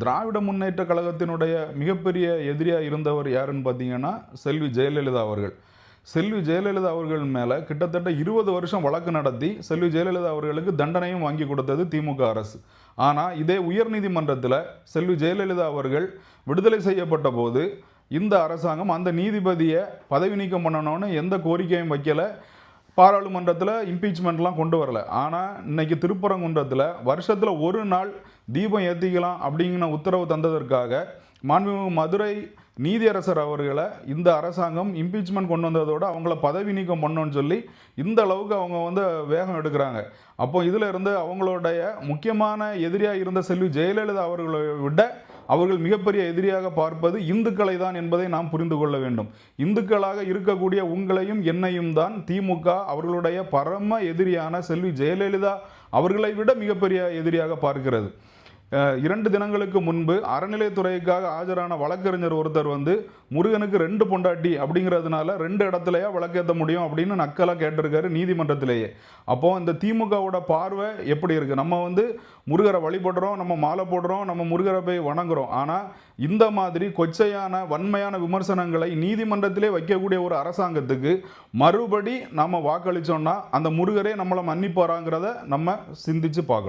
திராவிட முன்னேற்ற கழகத்தினுடைய மிகப்பெரிய எதிரியாக இருந்தவர் யாருன்னு பார்த்தீங்கன்னா செல்வி ஜெயலலிதா அவர்கள். செல்வி ஜெயலலிதா அவர்கள் மேலே கிட்டத்தட்ட 20 வருஷம் வழக்கு நடத்தி செல்வி ஜெயலலிதா அவர்களுக்கு தண்டனையும் வாங்கி கொடுத்தது திமுக அரசு. ஆனால் இதே உயர்நீதிமன்றத்தில் செல்வி ஜெயலலிதா அவர்கள் விடுதலை செய்யப்பட்ட போது இந்த அரசாங்கம் அந்த நீதிபதியை பதவி நீக்கம் பண்ணணும்னு எந்த கோரிக்கையும் வைக்கலை. பாராளுமன்றத்தில் இம்பீச்மெண்ட்லாம் கொண்டு வரல. ஆனால் இன்னைக்கு திருப்பரங்குன்றத்தில் வருஷத்தில் ஒரு நாள் தீபம் ஏற்றிக்கலாம் அப்படிங்கிற உத்தரவு தந்ததற்காக மாண்புமிகு மதுரை நீதியரசர் அவர்களை இந்த அரசாங்கம் இம்பீச்மெண்ட் கொண்டு வந்ததோடு அவங்கள பதவி நீக்கம் பண்ணோன்னு சொல்லி இந்த அளவுக்கு அவங்க வேகம் எடுக்கிறாங்க. அப்போ இதில் இருந்து அவங்களுடைய முக்கியமான எதிரியாக இருந்த செல்வி ஜெயலலிதா அவர்களை விட அவர்கள் மிகப்பெரிய எதிரியாக பார்ப்பது இந்துக்களை தான் என்பதை நாம் புரிந்து கொள்ள வேண்டும். இந்துக்களாக இருக்கக்கூடிய உங்களையும் என்னையும் தான் திமுக அவர்களுடைய பரம எதிரியான செல்வி ஜெயலலிதா அவர்களை விட மிகப்பெரிய எதிரியாக பார்க்கிறது. 2 தினங்களுக்கு முன்பு அறநிலைத்துறைக்காக ஆஜரான வழக்கறிஞர் ஒருத்தர் முருகனுக்கு 2 பொண்டாட்டி அப்படிங்கிறதுனால 2 இடத்துலையா விளக்கேற்ற முடியும் அப்படின்னு நக்கலாக கேட்டிருக்காரு நீதிமன்றத்திலேயே. அப்போ இந்த திமுகவோட பார்வை எப்படி இருக்கு? நம்ம முருகரை வழிபடுறோம், நம்ம மாலை போடுறோம், நம்ம முருகரை போய் வணங்குறோம். ஆனால் இந்த மாதிரி கொச்சையான வன்மையான விமர்சனங்களை நீதிமன்றத்திலே வைக்கக்கூடிய ஒரு அரசாங்கத்துக்கு மறுபடி நம்ம வாக்களிச்சோம்னா அந்த முருகரே நம்மளை மன்னிப்பாராங்கிறத நம்ம சிந்திச்சு பார்க்கணும்.